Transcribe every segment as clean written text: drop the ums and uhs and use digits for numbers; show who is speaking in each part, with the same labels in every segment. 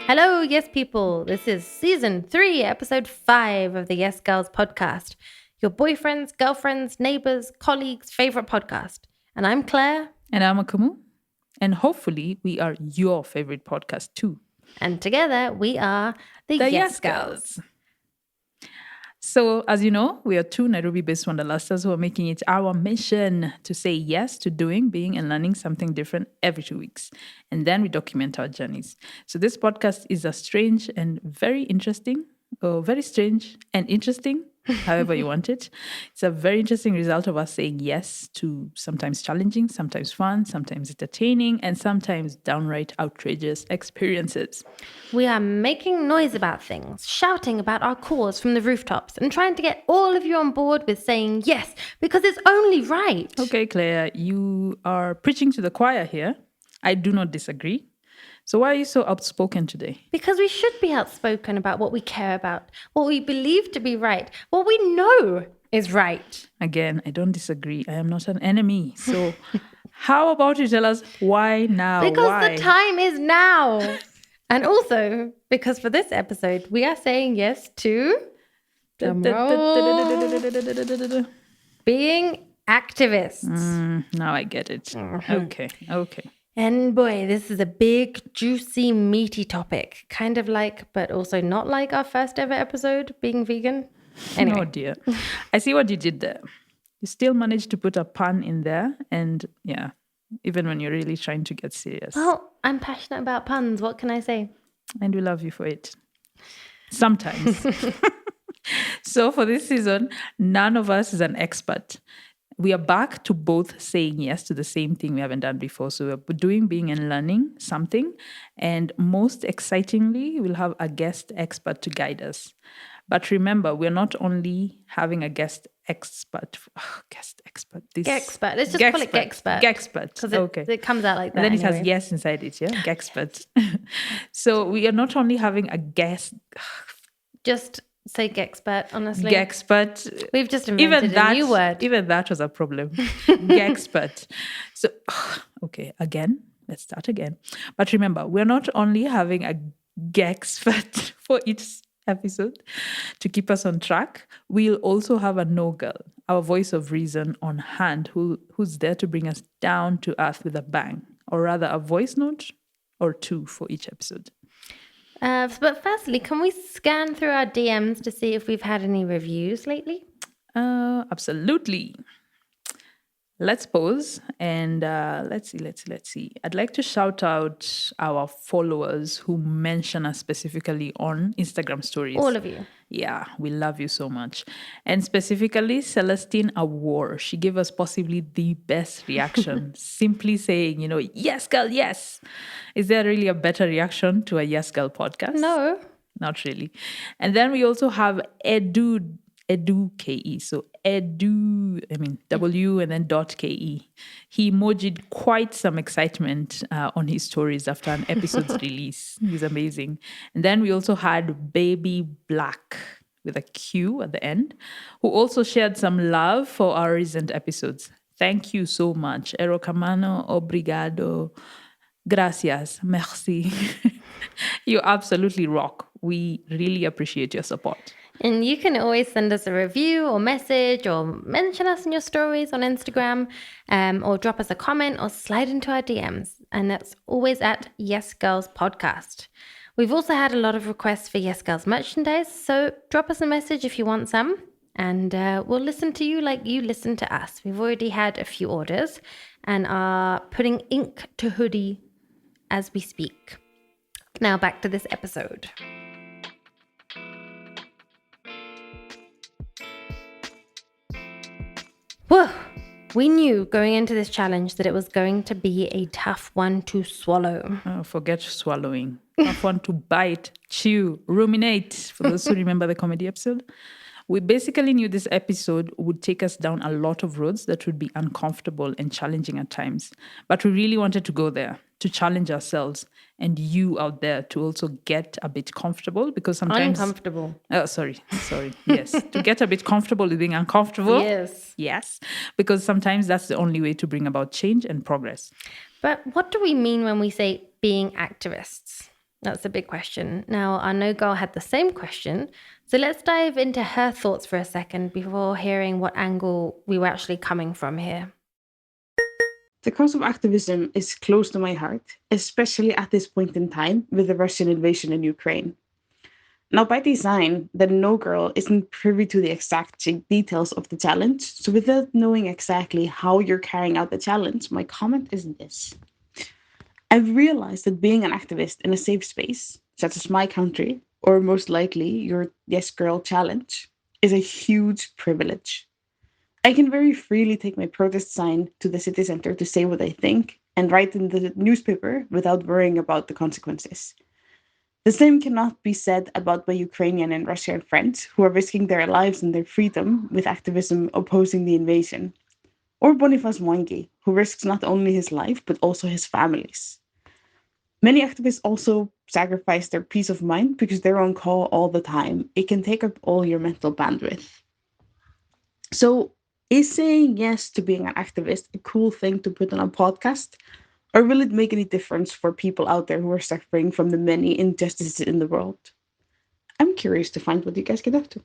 Speaker 1: Hello, yes people. This is season 3, episode 5 of the Yes Girls podcast. Your boyfriends, girlfriends, neighbors, colleagues' favorite podcast. And I'm Claire.
Speaker 2: And I'm Akumu. And hopefully we are your favorite podcast too.
Speaker 1: And together we are the Yes Girls.
Speaker 2: So, as you know, we are two Nairobi-based wanderlusters who are making it our mission to say yes to doing, being, and learning something different every 2 weeks. And then we document our journeys. So this podcast is a strange and very interesting, or very strange and interesting, however you want it. It's a very interesting result of us saying yes to sometimes challenging, sometimes fun, sometimes entertaining, and sometimes downright outrageous experiences.
Speaker 1: We are making noise about things, shouting about our cause from the rooftops, and trying to get all of you on board with saying yes, because it's only right.
Speaker 2: Okay, Claire, you are preaching to the choir here. I do not disagree. So why are you so outspoken today?
Speaker 1: Because we should be outspoken about what we care about, what we believe to be right, what we know is right.
Speaker 2: Again, I don't disagree. I am not an enemy. So how about you tell us why now?
Speaker 1: Because the time is now. And also, because for this episode, we are saying yes to being activists.
Speaker 2: Now I get it. Okay.
Speaker 1: And boy, this is a big, juicy, meaty topic. Kind of like, but also not like our first ever episode, being vegan. Anyway.
Speaker 2: Oh dear. I see what you did there. You still managed to put a pun in there. And yeah, even when you're really trying to get serious.
Speaker 1: Well, I'm passionate about puns. What can I say?
Speaker 2: And we love you for it. Sometimes. So for this season, none of us is an expert. We are back to both saying yes to the same thing we haven't done before. So we're doing, being, and learning something. And most excitingly, we'll have a guest expert to guide us. But remember, we're not only having a guest expert. Let's just call it Gexpert.
Speaker 1: Because it comes out like that.
Speaker 2: And then
Speaker 1: anyway.
Speaker 2: It has yes inside it, yeah? Gexpert. So we are not only having a guest.
Speaker 1: Just say Gexpert, honestly.
Speaker 2: Gexpert.
Speaker 1: We've just invented a new word.
Speaker 2: Even that was a problem. Gexpert. So, okay, again. Let's start again. But remember, we're not only having a Gexpert for each episode to keep us on track, we'll also have a no girl, our voice of reason on hand, who's there to bring us down to earth with a bang, or rather a voice note or two for each episode.
Speaker 1: But firstly, can we scan through our DMs to see if we've had any reviews lately?
Speaker 2: Absolutely. Let's pause and let's see. I'd like to shout out our followers who mention us specifically on Instagram stories.
Speaker 1: All of you.
Speaker 2: Yeah, we love you so much. And specifically, Celestine Awar. She gave us possibly the best reaction. Simply saying, yes, girl, yes. Is there really a better reaction to a Yes Girl podcast?
Speaker 1: No.
Speaker 2: Not really. And then we also have Edu KE. So W and then .ke. He emojied quite some excitement on his stories after an episode's release. He's amazing. And then we also had Baby Black with a Q at the end, who also shared some love for our recent episodes. Thank you so much. Erokamano, obrigado, gracias, merci. You absolutely rock. We really appreciate your support.
Speaker 1: And you can always send us a review or message or mention us in your stories on Instagram or drop us a comment or slide into our DMs. And that's always at Yes Girls Podcast. We've also had a lot of requests for Yes Girls merchandise, so drop us a message if you want some and we'll listen to you like you listen to us. We've already had a few orders and are putting ink to hoodie as we speak. Now back to this episode. Whoa! We knew going into this challenge that it was going to be a tough one to swallow.
Speaker 2: Oh, forget swallowing. Tough one to bite, chew, ruminate. For those who remember the comedy episode. We basically knew this episode would take us down a lot of roads that would be uncomfortable and challenging at times. But we really wanted to go there, to challenge ourselves and you out there to also get a bit comfortable because sometimes...
Speaker 1: Uncomfortable.
Speaker 2: Oh, sorry. Yes. To get a bit comfortable with being uncomfortable. Yes. Because sometimes that's the only way to bring about change and progress.
Speaker 1: But what do we mean when we say being activists? That's a big question. Now, our no girl had the same question. So let's dive into her thoughts for a second before hearing what angle we were actually coming from here.
Speaker 3: The cause of activism is close to my heart, especially at this point in time with the Russian invasion in Ukraine. Now, by design, the no girl isn't privy to the exact details of the challenge, so without knowing exactly how you're carrying out the challenge, my comment is this. I've realized that being an activist in a safe space, such as my country, or most likely your Yes Girl challenge, is a huge privilege. I can very freely take my protest sign to the city center to say what I think and write in the newspaper without worrying about the consequences. The same cannot be said about my Ukrainian and Russian friends who are risking their lives and their freedom with activism opposing the invasion. Or Boniface Mwangi, who risks not only his life but also his family's. Many activists also sacrifice their peace of mind because they're on call all the time. It can take up all your mental bandwidth. So, is saying yes to being an activist a cool thing to put on a podcast? Or will it make any difference for people out there who are suffering from the many injustices in the world? I'm curious to find what you guys get up to.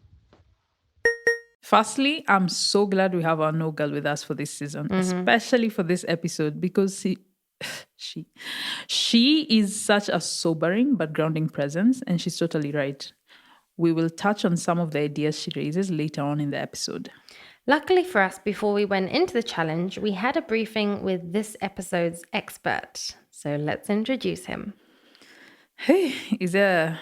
Speaker 2: Firstly, I'm so glad we have our no girl with us for this season, especially for this episode, because she she is such a sobering but grounding presence, and she's totally right. We will touch on some of the ideas she raises later on in the episode.
Speaker 1: Luckily for us, before we went into the challenge, we had a briefing with this episode's expert. So let's introduce him.
Speaker 2: Hey, is there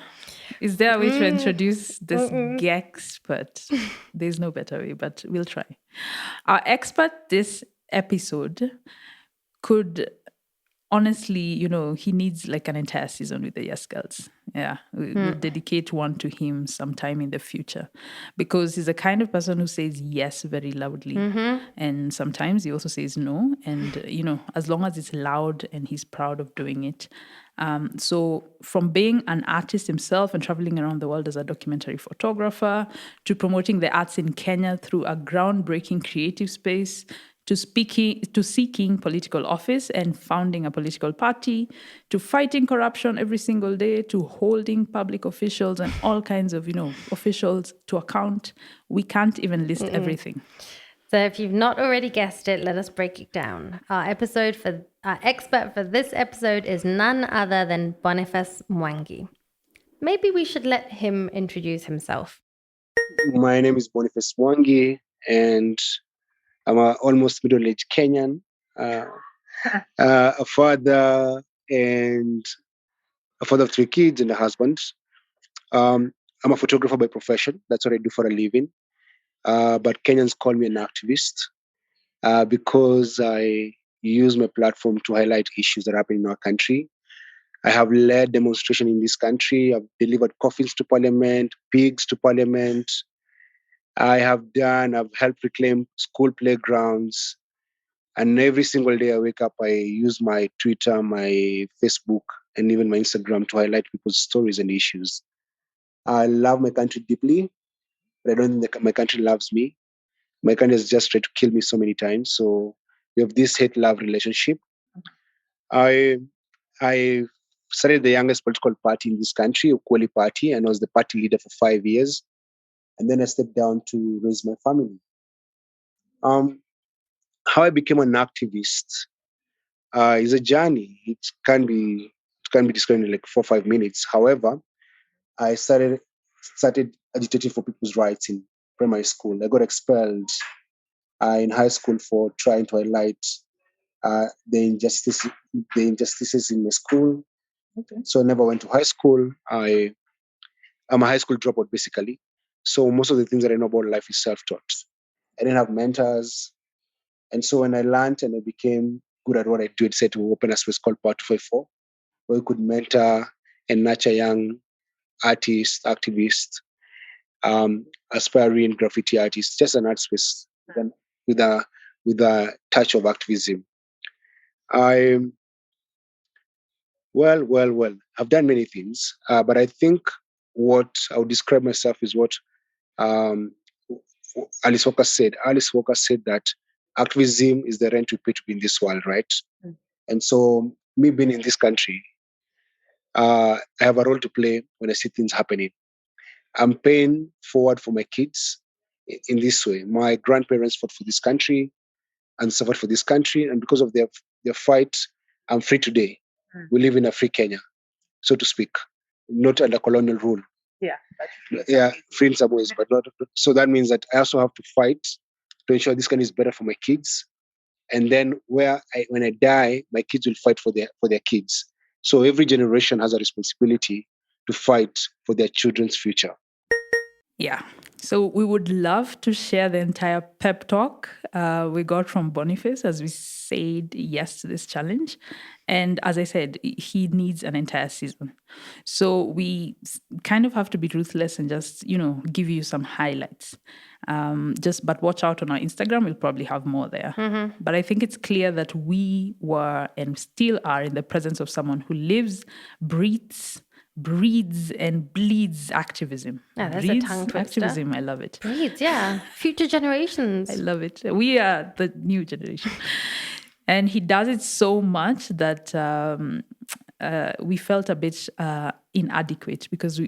Speaker 2: a way to introduce this expert? There's no better way, but we'll try. Our expert this episode could honestly, he needs like an entire season with the Yes Girls. Yeah, we'll dedicate one to him sometime in the future because he's the kind of person who says yes very loudly. And sometimes he also says no. And, as long as it's loud and he's proud of doing it. So from being an artist himself and traveling around the world as a documentary photographer to promoting the arts in Kenya through a groundbreaking creative space, to seeking political office and founding a political party, to fighting corruption every single day, to holding public officials and all kinds of, officials to account. We can't even list everything.
Speaker 1: So if you've not already guessed it, let us break it down. Our expert for this episode is none other than Boniface Mwangi. Maybe we should let him introduce himself.
Speaker 4: My name is Boniface Mwangi, and I'm an almost middle-aged Kenyan, a father of three kids and a husband. I'm a photographer by profession. That's what I do for a living. But Kenyans call me an activist because I use my platform to highlight issues that happen in our country. I have led demonstration in this country. I've delivered coffins to parliament, pigs to parliament. I've helped reclaim school playgrounds. And every single day I wake up, I use my Twitter, my Facebook, and even my Instagram to highlight people's stories and issues. I love my country deeply, but I don't think my country loves me. My country has just tried to kill me so many times. So we have this hate-love relationship. I I started the youngest political party in this country, Ukweli Party, and I was the party leader for 5 years. And then I stepped down to raise my family. How I became an activist is a journey. It can be described in like 4 or 5 minutes. However, I started agitating for people's rights in primary school. I got expelled in high school for trying to highlight the injustices in my school. Okay. So I never went to high school. I'm a high school dropout basically. So most of the things that I know about life is self-taught. I didn't have mentors. And so when I learned and I became good at what I do, I decided to open a space called Power 254, where we could mentor and nurture young artists, activists, aspiring graffiti artists, just an art space with a with a touch of activism. I well, I've done many things, but I think what I would describe myself is what um, Alice Walker said. Alice Walker said that activism is the rent we pay to be in this world, right? And so, me being in this country, I have a role to play when I see things happening. I'm paying forward for my kids in this way. My grandparents fought for this country and suffered for this country, and because of their fight, I'm free today. We live in a free Kenya, so to speak, not under colonial rule. Yeah, free in some ways, but not. So that means that I also have to fight to ensure this country is better for my kids. And then when I die, my kids will fight for their kids. So every generation has a responsibility to fight for their children's future.
Speaker 2: Yeah. So we would love to share the entire pep talk we got from Boniface as we said yes to this challenge. And as I said, he needs an entire season. So we kind of have to be ruthless and just, give you some highlights. But watch out on our Instagram. We'll probably have more there. But I think it's clear that we were and still are in the presence of someone who lives, breathes, and bleeds activism.
Speaker 1: Yeah, that's
Speaker 2: Breeds
Speaker 1: a tongue twister.
Speaker 2: activism. I love it.
Speaker 1: Breeds, yeah. Future generations.
Speaker 2: I love it. We are the new generation. And he does it so much that we felt a bit inadequate because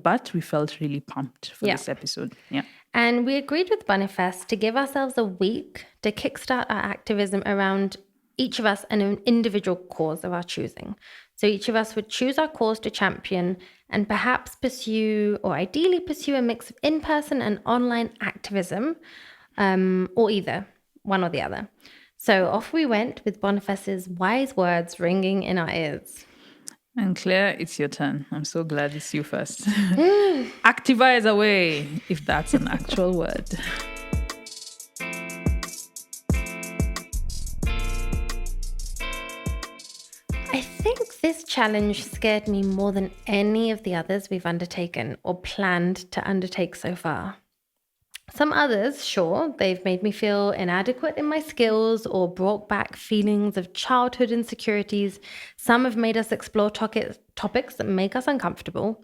Speaker 2: but we felt really pumped for this episode. Yeah.
Speaker 1: And we agreed with Boniface to give ourselves a week to kickstart our activism around each of us an individual cause of our choosing. So each of us would choose our cause to champion and perhaps pursue, or ideally pursue, a mix of in-person and online activism, or either, one or the other. So off we went with Boniface's wise words ringing in our ears.
Speaker 2: And Claire, it's your turn. I'm so glad it's you first. Activize away, if that's an actual word.
Speaker 1: I think this challenge scared me more than any of the others we've undertaken or planned to undertake so far. Some others, sure, they've made me feel inadequate in my skills or brought back feelings of childhood insecurities. Some have made us explore topics that make us uncomfortable.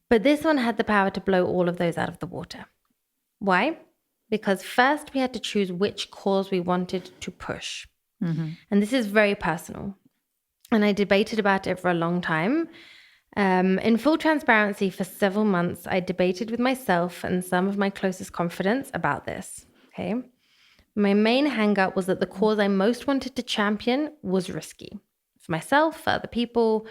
Speaker 1: But this one had the power to blow all of those out of the water. Why? Because first we had to choose which cause we wanted to push. And this is very personal. And I debated about it for a long time. In full transparency, for several months, I debated with myself and some of my closest confidants about this. Okay. My main hang-up was that the cause I most wanted to champion was risky. For myself, for other people,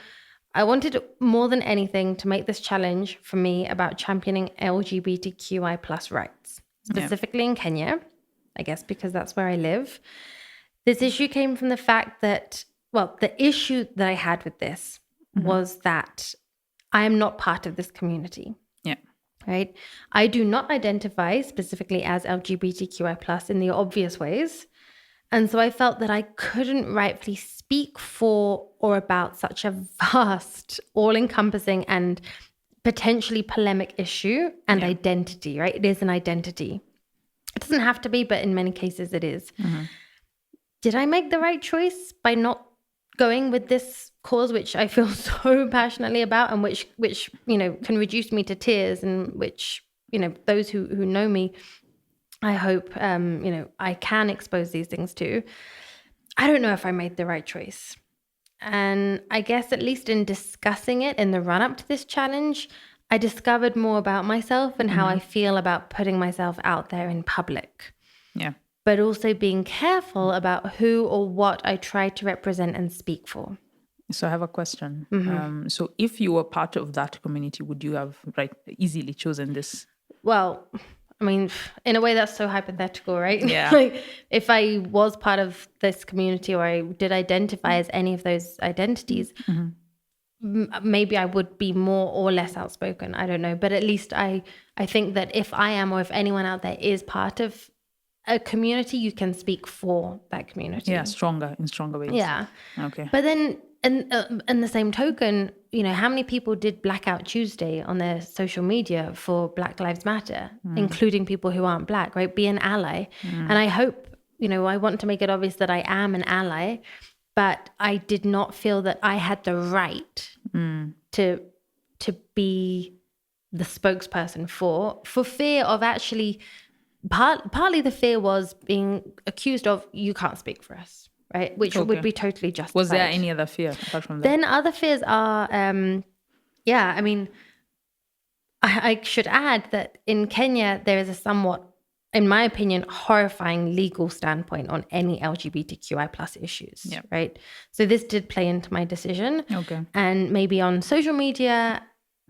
Speaker 1: I wanted more than anything to make this challenge for me about championing LGBTQI plus rights, specifically in Kenya, I guess because that's where I live. This issue came from the fact that, the issue that I had with this was that I am not part of this community.
Speaker 2: Yeah.
Speaker 1: Right? I do not identify specifically as LGBTQI plus in the obvious ways. And so I felt that I couldn't rightfully speak for or about such a vast, all-encompassing and potentially polemic issue and identity, right? It is an identity. It doesn't have to be, but in many cases it is. Did I make the right choice by not going with this cause, which I feel so passionately about and which can reduce me to tears, and which, those who know me, I hope, I can expose these things to. I don't know if I made the right choice. And I guess at least in discussing it in the run up to this challenge, I discovered more about myself and how I feel about putting myself out there in public.
Speaker 2: Yeah.
Speaker 1: But also being careful about who or what I try to represent and speak for.
Speaker 2: So I have a question. So if you were part of that community, would you have easily chosen this?
Speaker 1: Well, I mean, in a way that's so hypothetical, right?
Speaker 2: Yeah.
Speaker 1: Like if I was part of this community or I did identify as any of those identities, maybe I would be more or less outspoken. I don't know. But at least I think that if I am, or if anyone out there is part of a community, you can speak for that community.
Speaker 2: Yeah, in stronger ways.
Speaker 1: Yeah.
Speaker 2: Okay.
Speaker 1: But then, in the same token, how many people did Blackout Tuesday on their social media for Black Lives Matter, including people who aren't Black, right? Be an ally. And I hope, I want to make it obvious that I am an ally, but I did not feel that I had the right to be the spokesperson for fear of actually... Partly the fear was being accused of, you can't speak for us, right? Which would be totally justified.
Speaker 2: Was there any other fear apart from that?
Speaker 1: Then other fears are Yeah, I mean, I should add that in Kenya, there is a somewhat, in my opinion, horrifying legal standpoint on any LGBTQI plus issues,
Speaker 2: Yep.
Speaker 1: right? So this did play into my decision.
Speaker 2: Okay.
Speaker 1: And maybe on social media,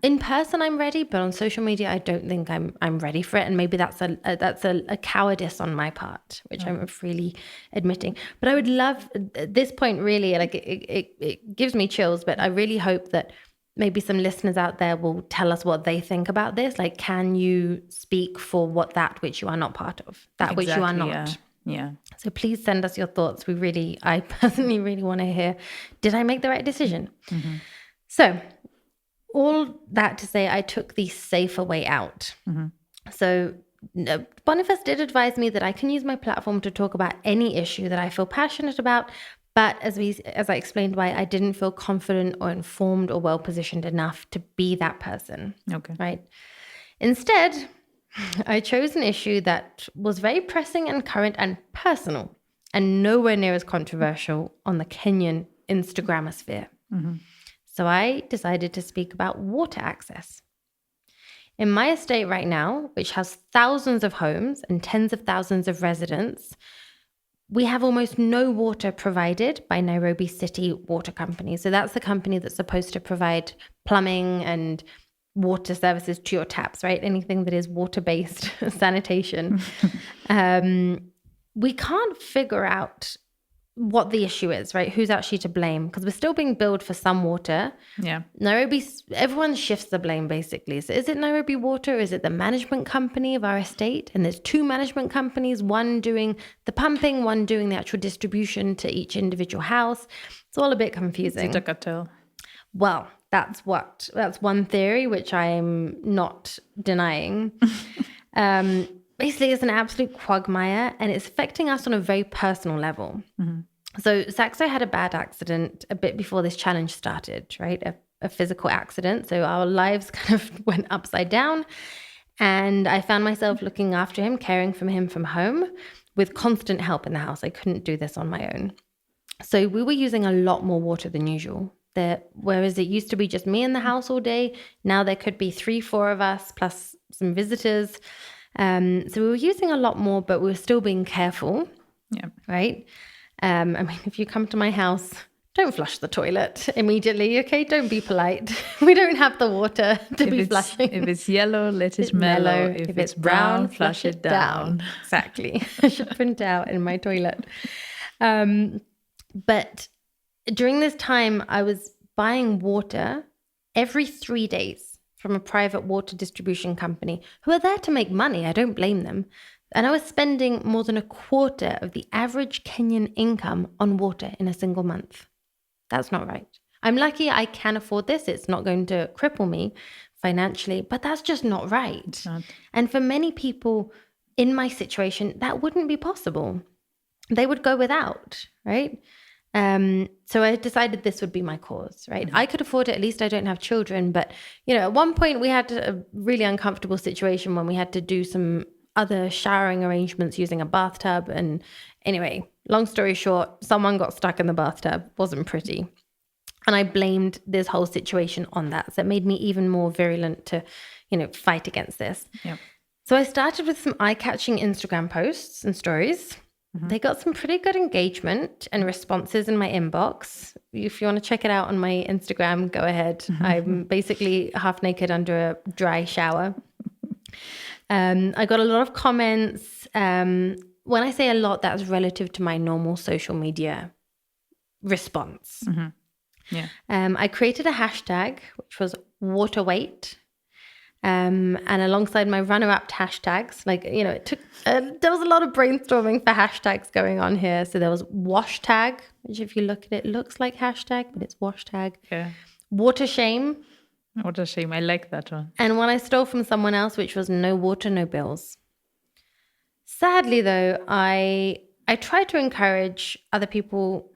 Speaker 1: in person, I'm ready, but on social media, I don't think I'm ready for it. And maybe that's a cowardice on my part, which I'm freely admitting. But I would love, at this point, really, like it gives me chills, but I really hope that maybe some listeners out there will tell us what they think about this. Like, can you speak for that which you are not part of, that which you are not?
Speaker 2: Yeah.
Speaker 1: So please send us your thoughts. I personally really want to hear, did I make the right decision?
Speaker 2: Mm-hmm.
Speaker 1: So all that to say, I took the safer way out.
Speaker 2: Mm-hmm.
Speaker 1: So Boniface did advise me that I can use my platform to talk about any issue that I feel passionate about. But as I explained why, I didn't feel confident or informed or well-positioned enough to be that person.
Speaker 2: Okay.
Speaker 1: Right. Instead, I chose an issue that was very pressing and current and personal and nowhere near as controversial on the Kenyan Instagramosphere.
Speaker 2: Mm-hmm.
Speaker 1: So I decided to speak about water access. In my estate right now, which has thousands of homes and tens of thousands of residents, we have almost no water provided by Nairobi City Water Company. So that's the company that's supposed to provide plumbing and water services to your taps, right? Anything that is water-based sanitation. We can't figure out what the issue is, right? Who's actually to blame? Because we're still being billed for some water.
Speaker 2: Yeah.
Speaker 1: Everyone shifts the blame basically. So is it Nairobi Water? Is it the management company of our estate? And there's two management companies, one doing the pumping, one doing the actual distribution to each individual house. It's all a bit confusing.
Speaker 2: Is it a cartel?
Speaker 1: Well, that's one theory, which I'm not denying. Basically, it's an absolute quagmire and it's affecting us on a very personal level.
Speaker 2: Mm-hmm.
Speaker 1: So Saxo had a bad accident a bit before this challenge started, right? A physical accident. So our lives kind of went upside down. And I found myself looking after him, caring for him from home with constant help in the house. I couldn't do this on my own. So we were using a lot more water than usual. Whereas it used to be just me in the house all day, now there could be 3-4 of us plus some visitors. So we were using a lot more, but we were still being careful.
Speaker 2: Yeah.
Speaker 1: Right. I mean, if you come to my house, don't flush the toilet immediately. Okay. Don't be polite. We don't have the water to be flushing.
Speaker 2: If it's yellow, let it mellow. If it's brown, flush it down.
Speaker 1: Exactly. I should print out in my toilet. But during this time, I was buying water every 3 days from a private water distribution company who are there to make money. I don't blame them. And I was spending more than a quarter of the average Kenyan income on water in a single month. That's not right. I'm lucky I can afford this. It's not going to cripple me financially, but that's just not right.
Speaker 2: It's not.
Speaker 1: And for many people in my situation, that wouldn't be possible. They would go without, right? So I decided this would be my cause, right? I could afford it. At least I don't have children. But, at one point we had a really uncomfortable situation when we had to do some other showering arrangements using a bathtub. And anyway, long story short, someone got stuck in the bathtub. Wasn't pretty. And I blamed this whole situation on that. So it made me even more virulent to, fight against this.
Speaker 2: Yep.
Speaker 1: So I started with some eye-catching Instagram posts and stories. Mm-hmm. They got some pretty good engagement and responses in my inbox. If you want to check it out on my Instagram, go ahead. Mm-hmm. I'm basically half naked under a dry shower. I got a lot of comments. When I say a lot, that's relative to my normal social media response.
Speaker 2: Mm-hmm. Yeah.
Speaker 1: I created a hashtag, which was waterweight. And alongside my runner-up hashtags, it took, there was a lot of brainstorming for hashtags going on here. So there was wash tag, which if you look at it, looks like hashtag, but it's wash tag.
Speaker 2: Yeah.
Speaker 1: Water shame.
Speaker 2: What a shame. I like that one.
Speaker 1: And one I stole from someone else, which was no water, no bills. Sadly, though, I tried to encourage other people,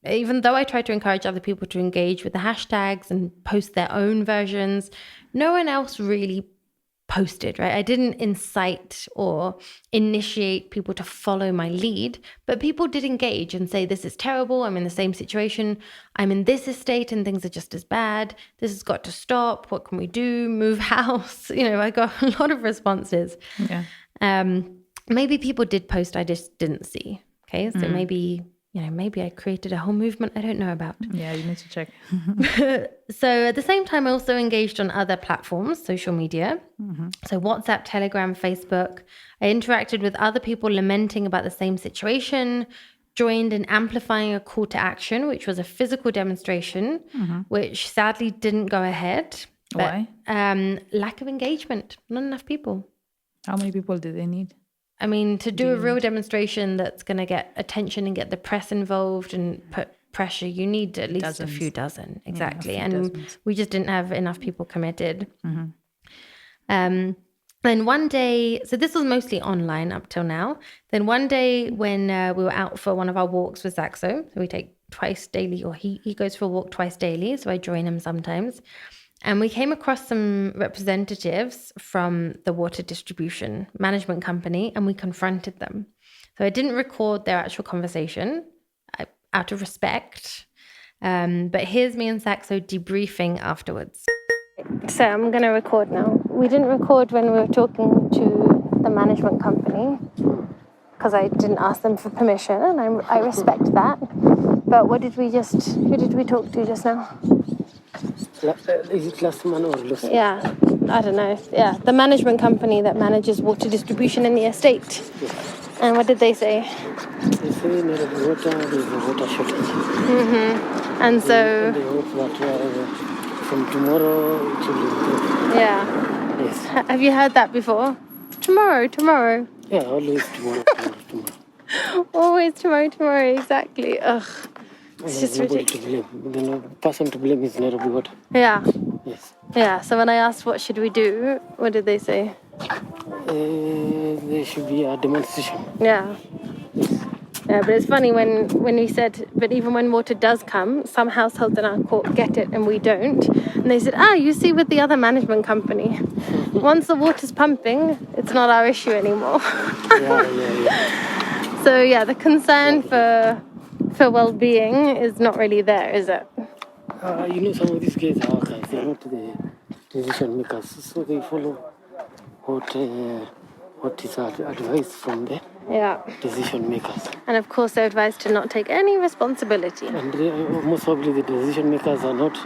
Speaker 1: even though I tried to encourage other people to engage with the hashtags and post their own versions, no one else really posted, right? I didn't incite or initiate people to follow my lead, but people did engage and say, this is terrible. I'm in the same situation. I'm in this estate and things are just as bad. This has got to stop. What can we do? Move house. I got a lot of responses.
Speaker 2: Yeah.
Speaker 1: Maybe people did post, I just didn't see. Okay. So maybe I created a whole movement I don't know about.
Speaker 2: Yeah, you need to check.
Speaker 1: So at the same time, I also engaged on other platforms, social media. So WhatsApp, Telegram, Facebook. I interacted with other people lamenting about the same situation, joined in amplifying a call to action, which was a physical demonstration, which sadly didn't go ahead.
Speaker 2: Why?
Speaker 1: Lack of engagement, not enough people.
Speaker 2: How many people did they need?
Speaker 1: I mean, to do a real demonstration that's going to get attention and get the press involved and put pressure, you need at least a few dozen. Exactly.
Speaker 2: Yeah,
Speaker 1: and we just didn't have enough people committed. Then one day, so this was mostly online up till now. Then one day when we were out for one of our walks with Zaxo, so we take twice daily, or he goes for a walk twice daily, so I join him sometimes. And we came across some representatives from the water distribution management company, and we confronted them. So I didn't record their actual conversation out of respect. But here's me and Saxo debriefing afterwards. So I'm going to record now. We didn't record when we were talking to the management company because I didn't ask them for permission, and I respect that. But who did we talk to just now?
Speaker 5: Is it last man or last?
Speaker 1: Yeah, I don't know. Yeah, the management company that manages water distribution in the estate.
Speaker 5: Yeah.
Speaker 1: And what did they say?
Speaker 5: They say there is water shortage.
Speaker 1: And so...
Speaker 5: And they hope that from tomorrow it will improve.
Speaker 1: Yeah.
Speaker 5: Yes.
Speaker 1: Have you heard that before? Tomorrow.
Speaker 5: Yeah, always tomorrow.
Speaker 1: Always tomorrow, exactly. Ugh. It's just
Speaker 5: nobody
Speaker 1: ridiculous.
Speaker 5: to blame. The person to blame is Nairobi Water.
Speaker 1: Yeah.
Speaker 5: Yes.
Speaker 1: Yeah, so when I asked what should we do, what did they say?
Speaker 5: There should be a demonstration.
Speaker 1: Yeah. Yeah, but it's funny when we said, but even when water does come, some households in our court get it and we don't. And they said, you see with the other management company. Once the water's pumping, it's not our issue anymore.
Speaker 5: Yeah.
Speaker 1: So yeah, the concern for well-being is not really there, is it?
Speaker 5: Some of these guys are our guys. They're not the decision makers. So they follow what is advice from the decision makers.
Speaker 1: And of course they're advised to not take any responsibility.
Speaker 5: And most probably the decision makers are not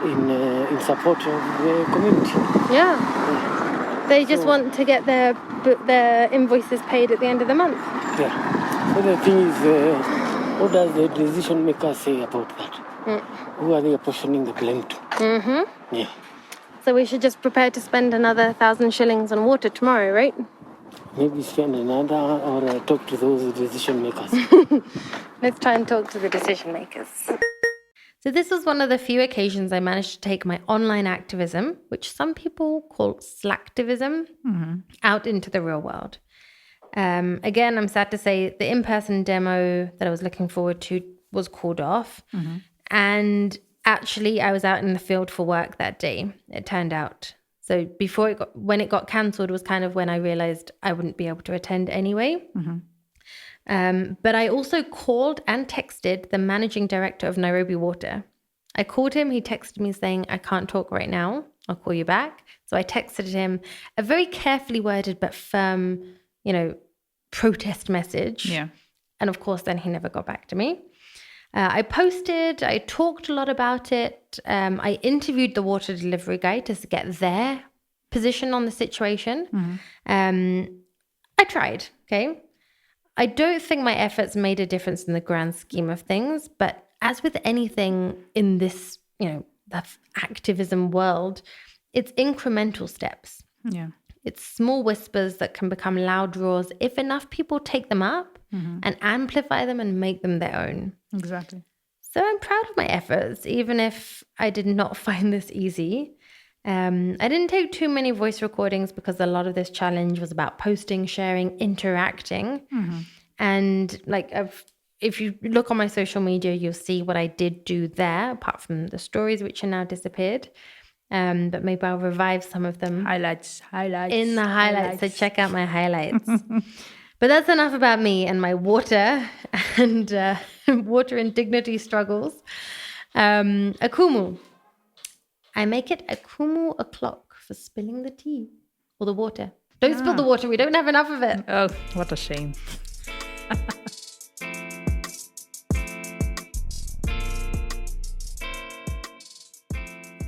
Speaker 5: in support of the community.
Speaker 1: Yeah. They just want to get their invoices paid at the end of the month.
Speaker 5: Yeah. So the thing is, what does the decision maker say about that? Who are they apportioning the blame to? Yeah.
Speaker 1: So we should just prepare to spend another 1,000 shillings on water tomorrow, right?
Speaker 5: Maybe spend another or talk to those decision makers.
Speaker 1: Let's try and talk to the decision makers. So this was one of the few occasions I managed to take my online activism, which some people call slacktivism, out into the real world. Again, I'm sad to say the in-person demo that I was looking forward to was called off. And actually, I was out in the field for work that day, it turned out. So when it got cancelled was kind of when I realized I wouldn't be able to attend anyway. But I also called and texted the managing director of Nairobi Water. I called him, he texted me saying, I can't talk right now, I'll call you back. So I texted him a very carefully worded but firm, protest message.
Speaker 2: Yeah.
Speaker 1: And of course, then he never got back to me. I talked a lot about it. I interviewed the water delivery guy to get their position on the situation. I tried, okay? I don't think my efforts made a difference in the grand scheme of things, but as with anything in this, the activism world, it's incremental steps.
Speaker 2: Yeah.
Speaker 1: It's small whispers that can become loud roars if enough people take them up and amplify them and make them their own.
Speaker 2: Exactly.
Speaker 1: So I'm proud of my efforts, even if I did not find this easy. I didn't take too many voice recordings because a lot of this challenge was about posting, sharing, interacting. And if you look on my social media, you'll see what I did do there, apart from the stories which are now disappeared. But maybe I'll revive some of them
Speaker 2: Highlights.
Speaker 1: in the highlights. So check out my highlights. But that's enough about me and my water and water and dignity struggles. Akumu. I make it Akumu o'clock for spilling the tea or the water. Don't spill the water. We don't have enough of it.
Speaker 2: Oh, what a shame.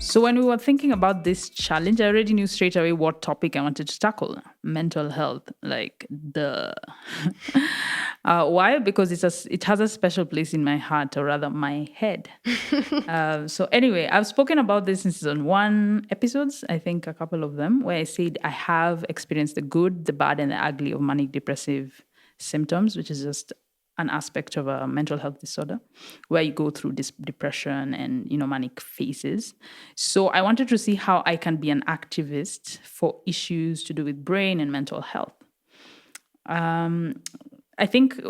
Speaker 2: So when we were thinking about this challenge, I already knew straight away what topic I wanted to tackle. Mental health, like the why? Because it has a special place in my heart, or rather my head. So anyway, I've spoken about this in season 1 episodes, I think a couple of them, where I said I have experienced the good, the bad, and the ugly of manic depressive symptoms, which is just an aspect of a mental health disorder where you go through this depression and, manic phases. So I wanted to see how I can be an activist for issues to do with brain and mental health. I think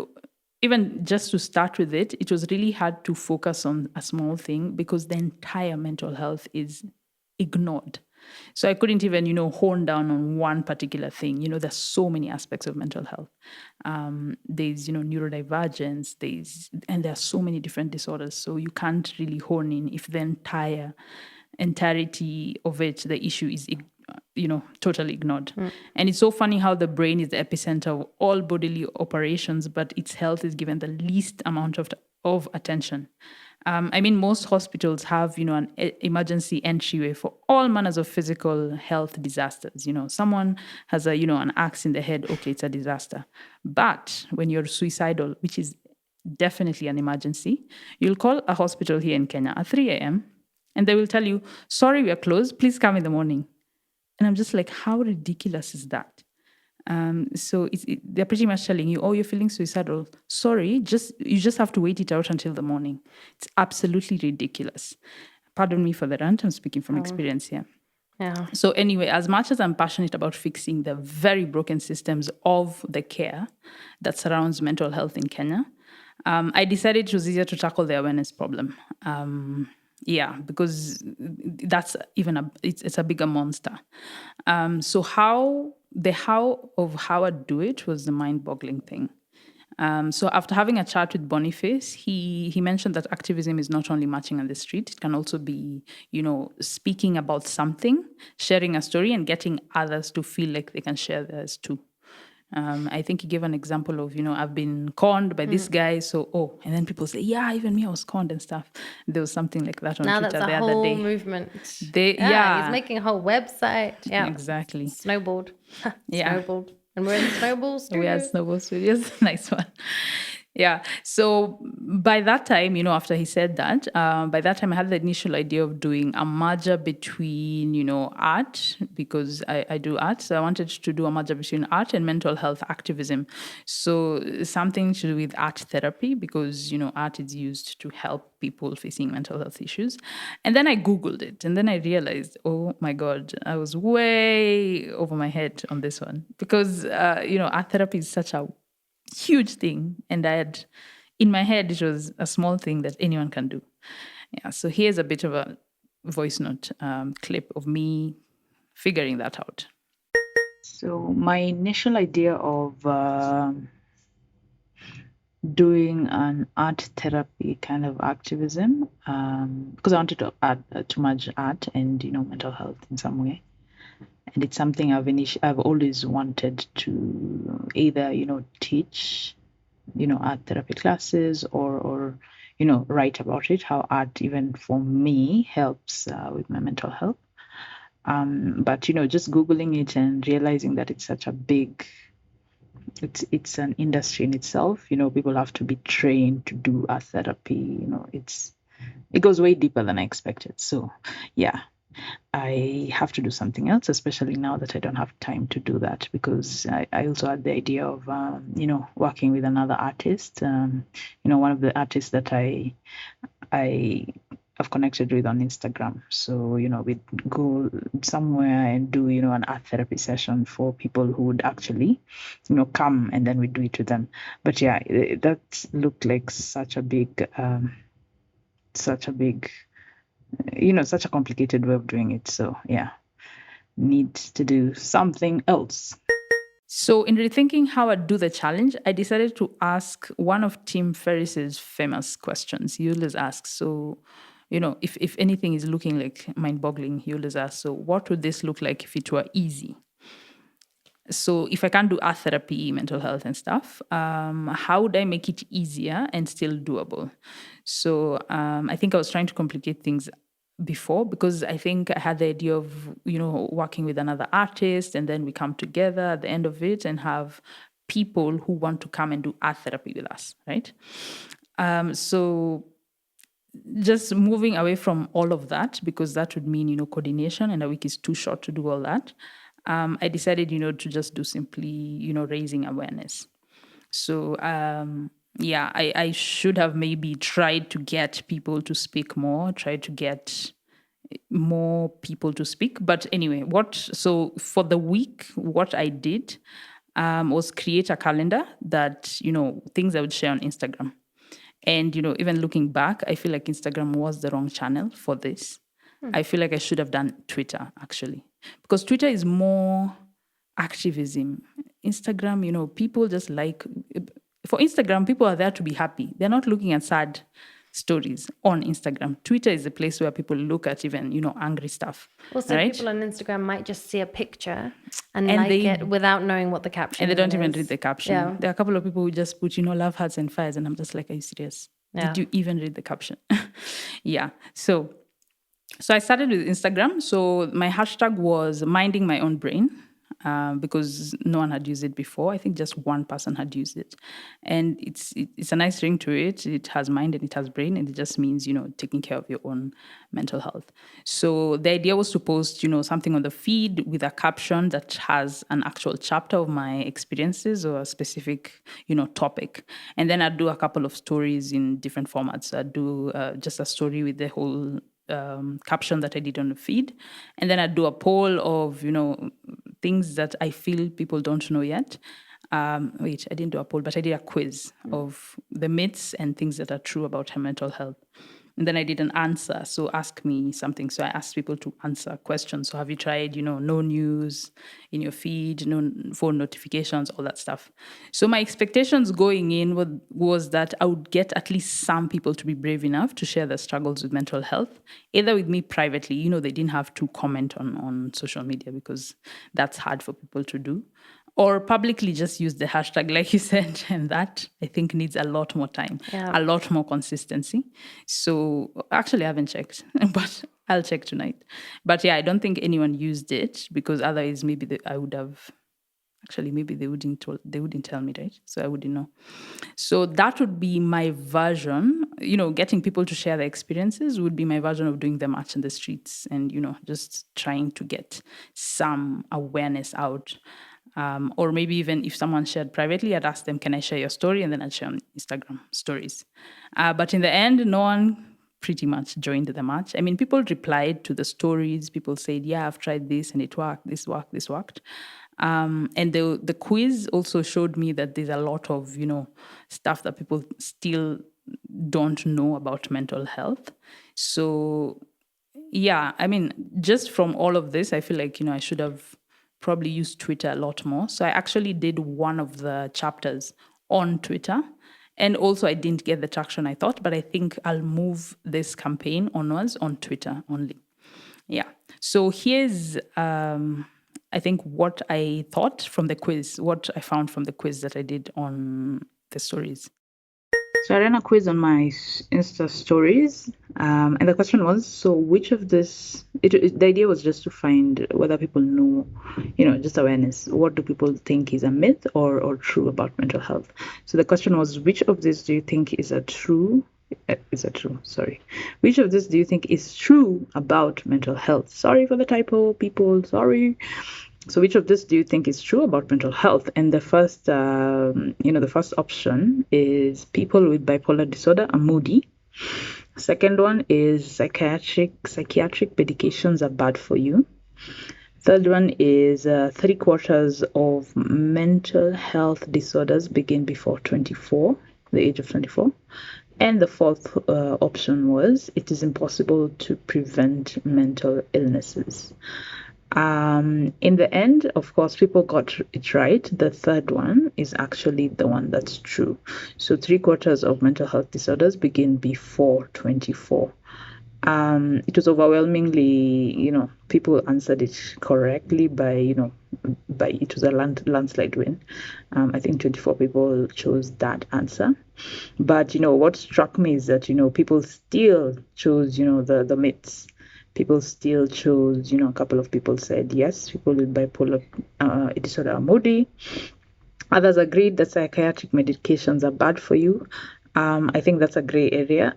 Speaker 2: even just to start with it was really hard to focus on a small thing because the entire mental health is ignored. So I couldn't even, hone down on one particular thing. There's so many aspects of mental health. There's, neurodivergence, and there are so many different disorders. So you can't really hone in if the entirety of it, the issue is, totally ignored. And it's so funny how the brain is the epicenter of all bodily operations, but its health is given the least amount of attention. Most hospitals have, an emergency entryway for all manners of physical health disasters. Someone has an axe in the head, okay, it's a disaster. But when you're suicidal, which is definitely an emergency, you'll call a hospital here in Kenya at 3 a.m. and they will tell you, sorry, we are closed, please come in the morning. And I'm just like, how ridiculous is that? So they're pretty much telling you, oh, you're feeling suicidal. Sorry, you just have to wait it out until the morning. It's absolutely ridiculous. Pardon me for the rant. I'm speaking from experience here.
Speaker 1: Yeah.
Speaker 2: So anyway, as much as I'm passionate about fixing the very broken systems of the care that surrounds mental health in Kenya, I decided it was easier to tackle the awareness problem. Because that's it's a bigger monster. So how I do it was the mind-boggling thing. So after having a chat with Boniface, he mentioned that activism is not only marching on the street, it can also be, speaking about something, sharing a story, and getting others to feel like they can share theirs too. I think he gave an example of, I've been conned by this guy. So, and then people say, yeah, even me, I was conned and stuff. There was something like that on
Speaker 1: now
Speaker 2: Twitter
Speaker 1: that's
Speaker 2: the
Speaker 1: a
Speaker 2: other
Speaker 1: whole
Speaker 2: day.
Speaker 1: movement.
Speaker 2: He's
Speaker 1: making a whole website. Yeah,
Speaker 2: exactly.
Speaker 1: Snowballed.
Speaker 2: Yeah.
Speaker 1: Snowballed. And we're in Snowball Studios.
Speaker 2: We are Snowball Studios. Nice one. Yeah. So by that time, after he said that, by that time I had the initial idea of doing a merger between, art, because I do art. So I wanted to do a merger between art and mental health activism. So something to do with art therapy, because, art is used to help people facing mental health issues. And then I Googled it, and then I realized, oh my God, I was way over my head on this one, because, art therapy is such a huge thing, and in my head it was a small thing that anyone can do. Yeah, so here's a bit of a voice note clip of me figuring that out.
Speaker 6: So my initial idea of doing an art therapy kind of activism, because I wanted to merge art and mental health in some way. And it's something I've always wanted to either, teach, art therapy classes or write about it, how art even for me helps with my mental health. But, just Googling it and realizing that it's such a big, it's an industry in itself. People have to be trained to do art therapy. It goes way deeper than I expected. So, yeah. I have to do something else, especially now that I don't have time to do that, because I also had the idea of, working with another artist. One of the artists that I have connected with on Instagram. So, we'd go somewhere and do, an art therapy session for people who would actually, come, and then we do it to them. But yeah, that looked like such a big such a complicated way of doing it. So yeah, need to do something else.
Speaker 2: So in rethinking how I do the challenge, I decided to ask one of Tim Ferriss's famous questions. He always asks, so, if anything is looking like mind-boggling, he always asks, so what would this look like if it were easy? So if I can't do art therapy, mental health and stuff, how would I make it easier and still doable? So I think I was trying to complicate things before, because I think I had the idea of, working with another artist, and then we come together at the end of it and have people who want to come and do art therapy with us, right? So just moving away from all of that, because that would mean, coordination, and a week is too short to do all that. I decided, to just do simply, raising awareness. So, I should have maybe tried to get people to speak more, tried to get more people to speak. But anyway, so for the week, what I did was create a calendar that, things I would share on Instagram. And, even looking back, I feel like Instagram was the wrong channel for this. I feel like I should have done Twitter, actually, because Twitter is more activism. Instagram, people just for Instagram, people are there to be happy. They're not looking at sad stories on Instagram. Twitter is a place where people look at even, angry stuff.
Speaker 1: Also,
Speaker 2: right?
Speaker 1: people on Instagram might just see a picture and
Speaker 2: And
Speaker 1: like it without knowing what the caption is.
Speaker 2: And they don't even read the caption.
Speaker 1: Yeah.
Speaker 2: There are a couple of people who just put, love hearts and fires. And I'm just like, are you serious?
Speaker 1: Yeah.
Speaker 2: Did you even read the caption? Yeah. So I started with Instagram. So my hashtag was minding my own brain, because no one had used it before. I think just one person had used it. And it's a nice ring to it. It has mind and it has brain, and it just means, taking care of your own mental health. So the idea was to post, something on the feed with a caption that has an actual chapter of my experiences or a specific, topic. And then I'd do a couple of stories in different formats. I'd do just a story with the whole caption that I did on the feed. And then I'd do a poll of, things that I feel people don't know yet. I didn't do a poll, but I did a quiz of the myths and things that are true about her mental health. And then I did an answer. So ask me something. So I asked people to answer questions. So have you tried, no news in your feed, no phone notifications, all that stuff. So my expectations going in was that I would get at least some people to be brave enough to share their struggles with mental health, either with me privately. They didn't have to comment on social media, because that's hard for people to do. Or publicly just use the hashtag, like you said, and that I think needs a lot more time, a lot more consistency. So actually I haven't checked, but I'll check tonight. But yeah, I don't think anyone used it, because otherwise maybe I would have, actually maybe they wouldn't tell me, right? So I wouldn't know. So that would be my version, getting people to share their experiences would be my version of doing the march in the streets and, just trying to get some awareness out. Or maybe even if someone shared privately, I'd ask them, can I share your story? And then I'd share on Instagram stories. But in the end, no one pretty much joined the march. I mean, people replied to the stories. People said, yeah, I've tried this and it worked, this worked. And the quiz also showed me that there's a lot of, stuff that people still don't know about mental health. So, yeah, I mean, just from all of this, I feel like, I should have probably use Twitter a lot more. So I actually did one of the chapters on Twitter. And also I didn't get the traction I thought, but I think I'll move this campaign onwards on Twitter only. Yeah. So here's, I think, what I thought from the quiz, what I found from the quiz that I did on the stories.
Speaker 6: So I ran a quiz on my Insta stories, and the question was, so which of this, the idea was just to find whether people know, just awareness. What do people think is a myth or true about mental health? So the question was, which of this do you think is true? Which of this do you think is true about mental health? Sorry for the typo, people, sorry. So which of this do you think is true about mental health? And the first, the first option is people with bipolar disorder are moody. Second one is psychiatric medications are bad for you. Third one is 3/4 of mental health disorders begin before the age of 24. And the fourth option was, it is impossible to prevent mental illnesses. In the end, of course, people got it right. The third one is actually the one that's true. So 3/4 of mental health disorders begin before 24. It was overwhelmingly, people answered it correctly by it was a landslide win. I think 24 people chose that answer. But, what struck me is that, people still chose, the myths. People still chose, a couple of people said yes, people with bipolar disorder are moody. Others agreed that psychiatric medications are bad for you. I think that's a gray area.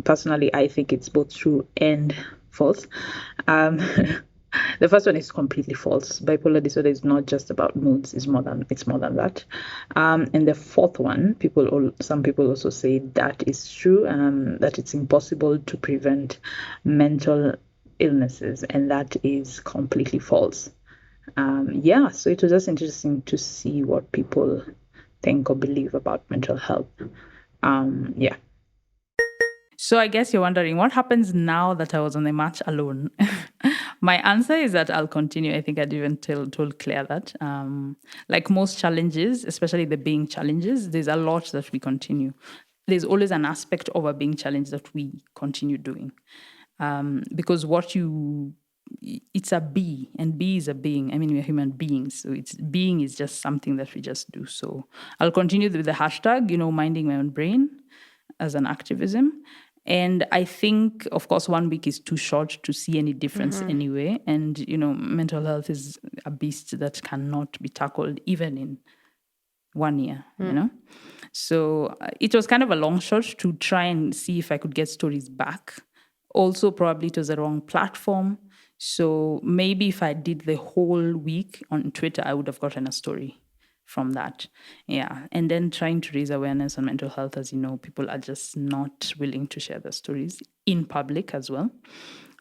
Speaker 6: Personally, I think it's both true and false. The first one is completely false. Bipolar disorder is not just about moods; it's more than that. And the fourth one, some people also say that is true. That it's impossible to prevent mental illnesses, and that is completely false. So it was just interesting to see what people think or believe about mental health.
Speaker 2: So I guess you're wondering what happens now that I was on the march alone. My answer is that I'll continue. I think I'd even told Claire that. Like most challenges, especially the being challenges, there's a lot that we continue. There's always an aspect of a being challenge that we continue doing. Because it's a be, and be is a being. I mean, we're human beings, so being is just something that we just do. So I'll continue with the hashtag, minding my own brain as an activism. And I think, of course, 1 week is too short to see any difference anyway. And, mental health is a beast that cannot be tackled even in 1 year, So it was kind of a long shot to try and see if I could get stories back. Also, probably it was the wrong platform. So maybe if I did the whole week on Twitter, I would have gotten a story from that. Yeah. And then trying to raise awareness on mental health, as you know, people are just not willing to share their stories in public as well.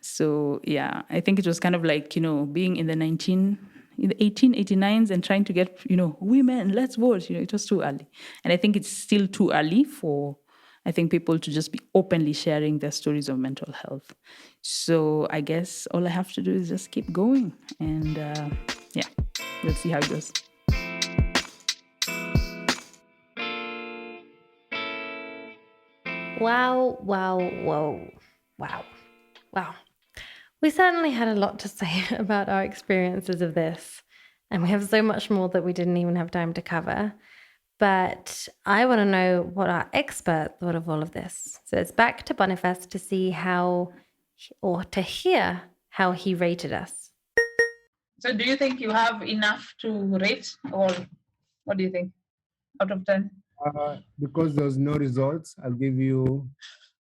Speaker 2: So yeah, I think it was kind of like, being in the 1889s and trying to get, women, let's vote, it was too early. And I think it's still too early for, I think, people to just be openly sharing their stories of mental health. So I guess all I have to do is just keep going. And let's see how it goes.
Speaker 1: Wow. We certainly had a lot to say about our experiences of this, and we have so much more that we didn't even have time to cover. But I want to know what our expert thought of all of this. So it's back to Boniface to see to hear how he rated us.
Speaker 2: So do you think you have enough to rate, or what do you think out of 10?
Speaker 7: Because there's no results, I'll give you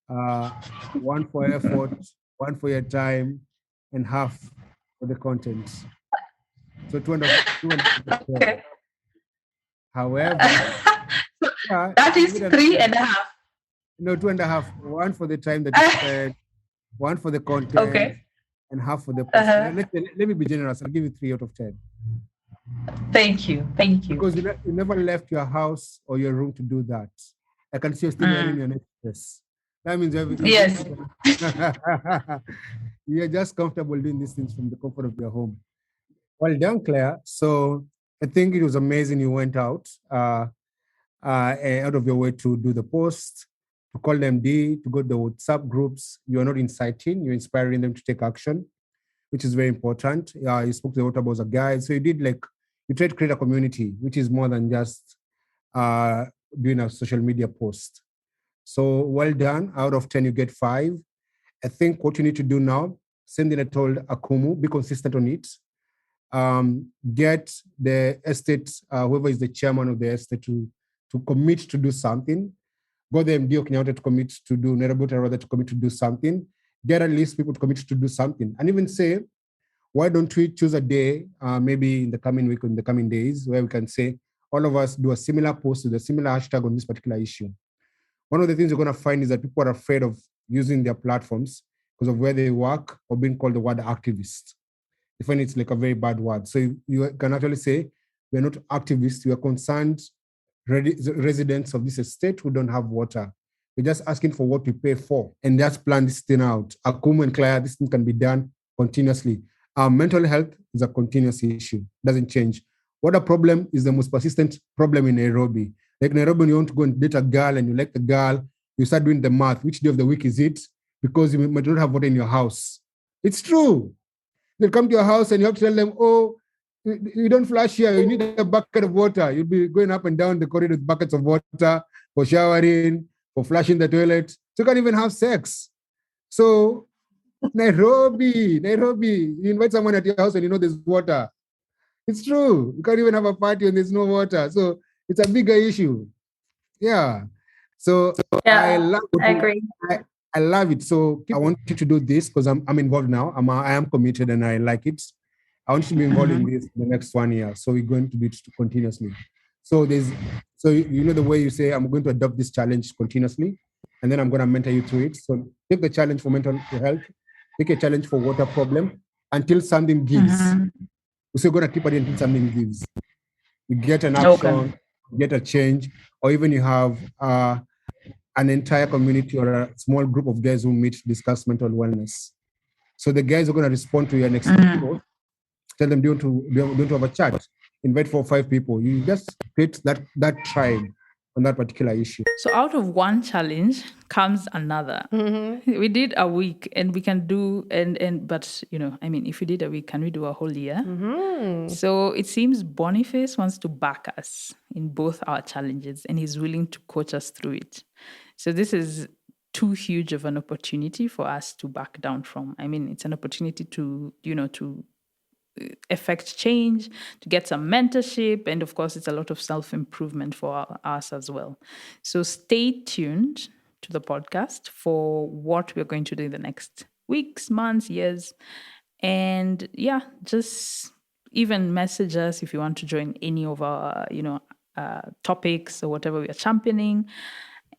Speaker 7: 1 for effort, 1 for your time, and half for the content. So 2.5.
Speaker 2: Okay.
Speaker 7: However,
Speaker 2: that is 3.5.
Speaker 7: No, 2.5. 1 for the time that you spent, 1 for the content, and half for the person. Let me be generous. I'll give you 3 out of 10.
Speaker 2: Thank you.
Speaker 7: Because you never left your house or your room to do that. I can see you still wearing your necklace. That means everything.
Speaker 2: Yes.
Speaker 7: You're just comfortable doing these things from the comfort of your home. Well done, Claire. So I think it was amazing you went out of your way to do the post, to call them to go to the WhatsApp groups. You're not inciting, you're inspiring them to take action, which is very important. You spoke to the Water as a guide. So you tried to create a community, which is more than just doing a social media post. So well done. Out of 10, you get 5. I think what you need to do now, same thing I told Akumu, be consistent on it. Get the estate, whoever is the chairman of the estate, to commit to do something. Go the MD of Kenyatta to commit to do, Nairobi rather to commit to do something. Get at least people to commit to do something. And even say, why don't we choose a day, maybe in the coming week or in the coming days, where we can say, all of us do a similar post with a similar hashtag on this particular issue. One of the things you're going to find is that people are afraid of using their platforms because of where they work or being called the word activist. They find it's like a very bad word. So you can actually say, we're not activists, we are concerned residents of this estate who don't have water. We're just asking for what we pay for and just plan this thing out. Akumu and Claire, this thing can be done continuously. Our mental health is a continuous issue, doesn't change. Water problem is the most persistent problem in Nairobi. Like Nairobi, when you want to go and date a girl and you like the girl, you start doing the math. Which day of the week is it? Because you might not have water in your house. It's true. They'll come to your house and you have to tell them, oh, you don't flush here. You need a bucket of water. You'll be going up and down the corridor with buckets of water for showering, for flushing the toilet. So you can't even have sex. So Nairobi, you invite someone at your house and you know there's water. It's true. You can't even have a party when there's no water. So it's a bigger issue. Yeah. So I
Speaker 1: agree.
Speaker 7: I love it. So I want you to do this because I'm involved now. I am committed and I like it. I want you to be involved in this in the next 1 year. So we're going to do it continuously. So you know the way you say I'm going to adopt this challenge continuously, and then I'm going to mentor you through it. So take the challenge for mental health, take a challenge for water problem until something gives. So we're going to keep it until something gives. You get an action, you get a change, or even you have an entire community or a small group of guys who meet to discuss mental wellness. So the guys are going to respond to your next people. Tell them, don't have a chat. Invite 4 or 5 people. You just create that tribe on that particular issue.
Speaker 2: So out of one challenge comes another. We did a week and we can do, but if we did a week, can we do a whole year? So it seems Boniface wants to back us in both our challenges and he's willing to coach us through it. So this is too huge of an opportunity for us to back down from. It's an opportunity to affect change, to get some mentorship, and of course it's a lot of self-improvement for us as well. So stay tuned to the podcast for what we're going to do in the next weeks, months, years, and just even message us if you want to join any of our topics or whatever we are championing.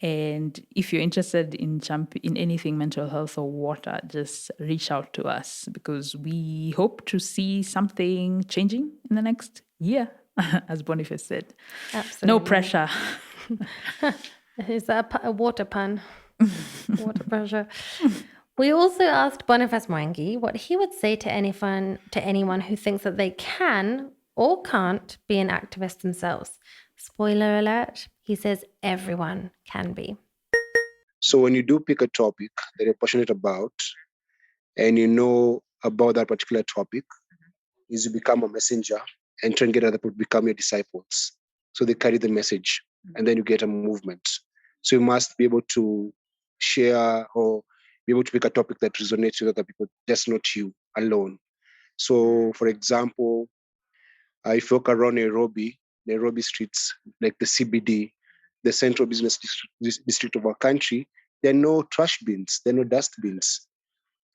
Speaker 2: And if you're interested in anything mental health or water, just reach out to us because we hope to see something changing in the next year, as Boniface said.
Speaker 1: Absolutely.
Speaker 2: No pressure.
Speaker 1: Is that a water pun? Water pressure. We also asked Boniface Mwangi what he would say to anyone who thinks that they can or can't be an activist themselves. Spoiler alert, he says everyone can be.
Speaker 4: So when you do pick a topic that you're passionate about and you know about that particular topic, is you become a messenger and try and get other people to become your disciples. So they carry the message and then you get a movement. So you must be able to share or be able to pick a topic that resonates with other people, just not you alone. So for example, if you walk around Nairobi streets, like the CBD, the central business district of our country, there are no trash bins, there are no dustbins.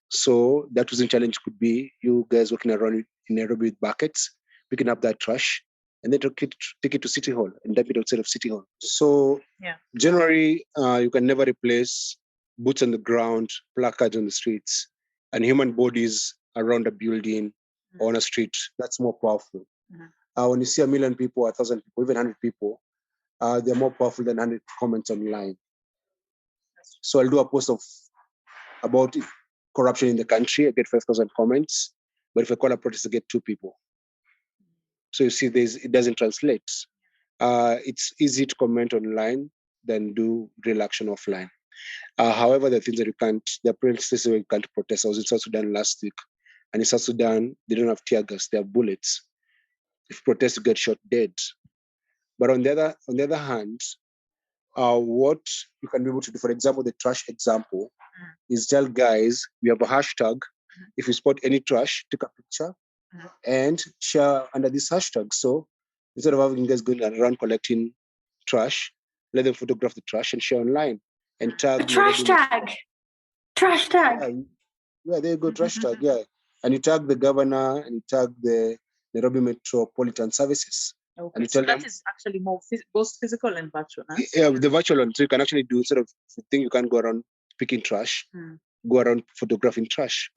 Speaker 4: So that was a challenge could be you guys walking around in Nairobi with buckets, picking up that trash, and then take it to City Hall and dump it outside of City Hall. So generally, you can never replace boots on the ground, placards on the streets, and human bodies around a building or on a street. That's more powerful. When you see 1 million people, 1,000 people, even 100 people, they're more powerful than 100 comments online. So I'll do a post about corruption in the country. I get 5,000 comments, but if I call a protest, I get 2 people. So you see, it doesn't translate. It's easy to comment online than do real action offline. However, the things that there are places where you can't protest. I was in South Sudan last week, and in South Sudan, they don't have tear gas, they have bullets. If protest, you get shot dead. But on the other hand, what you can be able to do, for example, the trash example, is tell guys, we have a hashtag. If you spot any trash, take a picture and share under this hashtag. So instead of having guys going around collecting trash, let them photograph the trash and share online and tag.
Speaker 1: Trash tag.
Speaker 4: Yeah, there you go, trash tag, yeah. And you tag the governor and you tag the Nairobi Metropolitan Services.
Speaker 6: Okay,
Speaker 4: and you
Speaker 6: so
Speaker 4: tell
Speaker 6: that is actually more both physical and virtual. Huh?
Speaker 4: Yeah, the virtual one. So you can actually do, instead of thing you can't go around picking trash, go around photographing trash.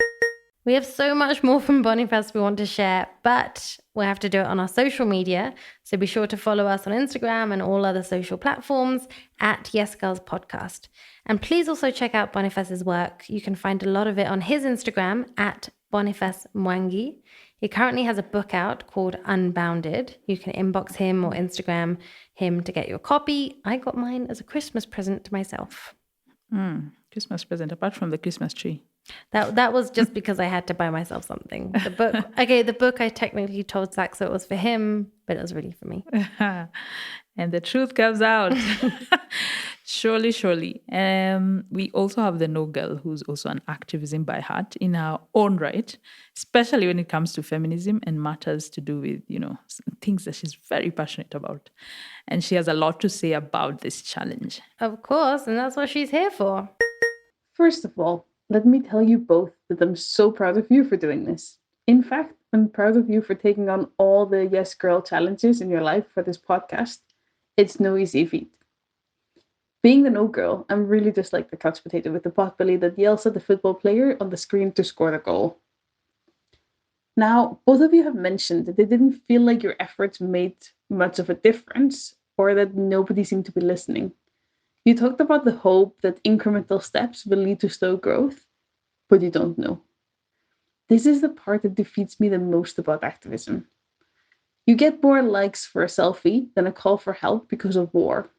Speaker 1: We have so much more from Boniface we want to share, but we'll have to do it on our social media. So be sure to follow us on Instagram and all other social platforms at Yes Girls Podcast. And please also check out Boniface's work. You can find a lot of it on his Instagram at Boniface Mwangi. He currently has a book out called Unbounded. You can inbox him or Instagram him to get your copy. I got mine as a Christmas present to myself.
Speaker 2: Christmas present, apart from the Christmas tree.
Speaker 1: That was just because I had to buy myself something. The book I technically told Saxo it was for him, but it was really for me.
Speaker 2: And the truth comes out. Surely. We also have the No Girl, who's also an activism by heart in her own right, especially when it comes to feminism and matters to do with, things that she's very passionate about. And she has a lot to say about this challenge.
Speaker 1: Of course, and that's what she's here for.
Speaker 3: First of all, let me tell you both that I'm so proud of you for doing this. In fact, I'm proud of you for taking on all the Yes Girl challenges in your life for this podcast. It's no easy feat. Being the No Girl, I'm really just like the couch potato with the pot belly that yells at the football player on the screen to score the goal. Now, both of you have mentioned that they didn't feel like your efforts made much of a difference or that nobody seemed to be listening. You talked about the hope that incremental steps will lead to slow growth, but you don't know. This is the part that defeats me the most about activism. You get more likes for a selfie than a call for help because of war.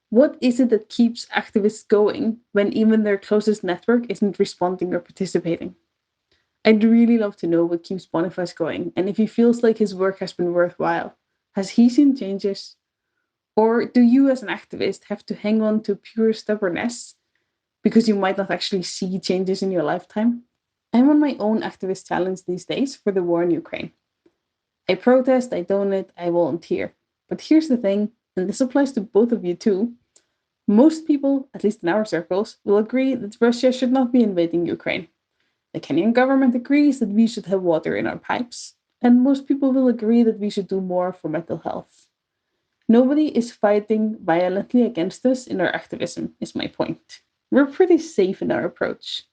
Speaker 3: What is it that keeps activists going when even their closest network isn't responding or participating? I'd really love to know what keeps Boniface going and if he feels like his work has been worthwhile. Has he seen changes? Or do you as an activist have to hang on to pure stubbornness because you might not actually see changes in your lifetime? I'm on my own activist challenge these days for the war in Ukraine. I protest, I donate, I volunteer. But here's the thing, and this applies to both of you too. Most people, at least in our circles, will agree that Russia should not be invading Ukraine. The Kenyan government agrees that we should have water in our pipes, and most people will agree that we should do more for mental health. Nobody is fighting violently against us in our activism, is my point. We're pretty safe in our approach.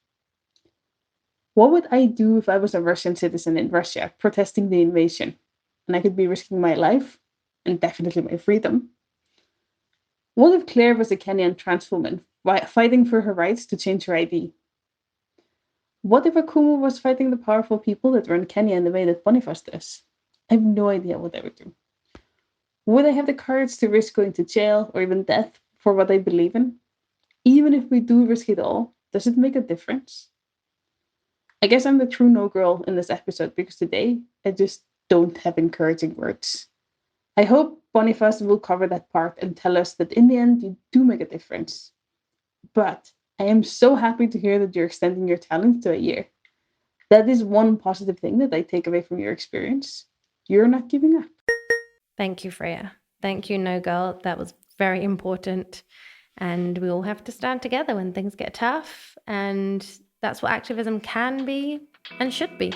Speaker 3: What would I do if I was a Russian citizen in Russia protesting the invasion? And I could be risking my life, and definitely my freedom. What if Claire was a Kenyan trans woman fighting for her rights to change her ID? What if Akumu was fighting the powerful people that run Kenya in the way that Boniface does? I have no idea what I would do. Would I have the courage to risk going to jail or even death for what I believe in? Even if we do risk it all, does it make a difference? I guess I'm the true no girl in this episode because today I just don't have encouraging words. I hope Boniface will cover that part and tell us that in the end you do make a difference. But I am so happy to hear that you're extending your challenge to a year. That is one positive thing that I take away from your experience. You're not giving up.
Speaker 1: Thank you, Freya. Thank you, No Girl. That was very important. And we all have to stand together when things get tough. And that's what activism can be and should be.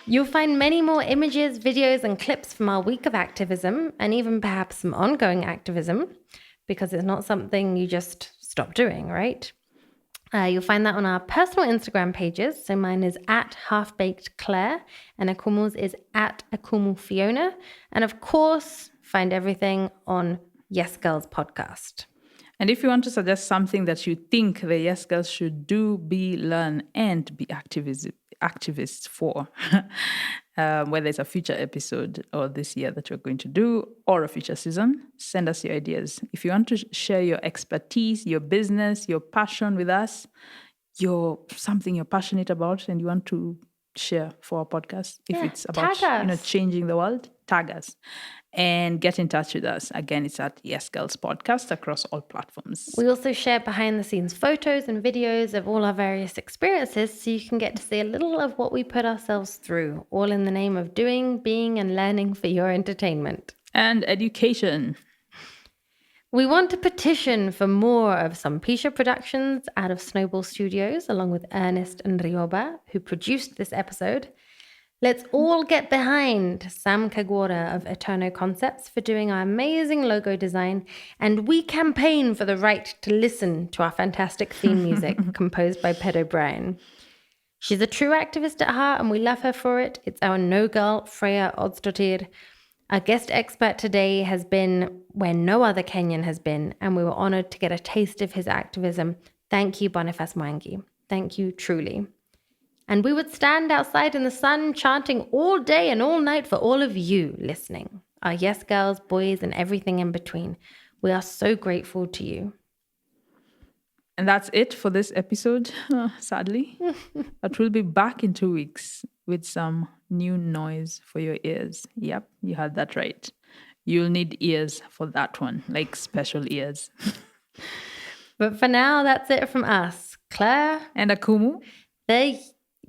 Speaker 1: You'll find many more images, videos, and clips from our week of activism, and even perhaps some ongoing activism, because it's not something you just stop doing, right? You'll find that on our personal Instagram pages. So mine is at halfbakedclaire and Akumu's is at AkumuFiona. And of course, find everything on Yes Girls Podcast.
Speaker 2: And if you want to suggest something that you think the Yes Girls should do, be, learn, and be activists for, whether it's a future episode or this year that we're going to do or a future season, send us your ideas. If you want to share your expertise, your business, your passion with us, something you're passionate about and you want to share for our podcast, if it's about changing the world, tag us and get in touch with us. Again, it's at Yes Girls Podcast across all platforms.
Speaker 1: We also share behind the scenes photos and videos of all our various experiences, so you can get to see a little of what we put ourselves through, all in the name of doing, being, and learning for your entertainment.
Speaker 2: And education.
Speaker 1: We want to petition for more of Sampisha productions out of Snowball Studios, along with Ernest and Rioba, who produced this episode. Let's all get behind Sam Kagwara of Eterno Concepts for doing our amazing logo design, and we campaign for the right to listen to our fantastic theme music composed by Ped O'Brien. She's a true activist at heart, and we love her for it. It's our no girl, Freya Odstotir. Our guest expert today has been where no other Kenyan has been, and we were honored to get a taste of his activism. Thank you, Boniface Mwangi. Thank you, truly. And we would stand outside in the sun chanting all day and all night for all of you listening. Our yes girls, boys, and everything in between. We are so grateful to you.
Speaker 2: And that's it for this episode, sadly. But we'll be back in 2 weeks with some new noise for your ears. Yep, you had that right. You'll need ears for that one, like special ears.
Speaker 1: But for now, that's it from us. Claire.
Speaker 2: And Akumu.
Speaker 1: Okay.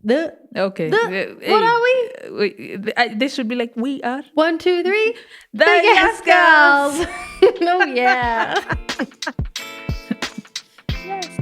Speaker 2: What
Speaker 1: are we?
Speaker 2: This should be like, we are.
Speaker 1: 1, 2, 3.
Speaker 2: The Yes Girls.
Speaker 1: Oh, yeah.
Speaker 2: Yes.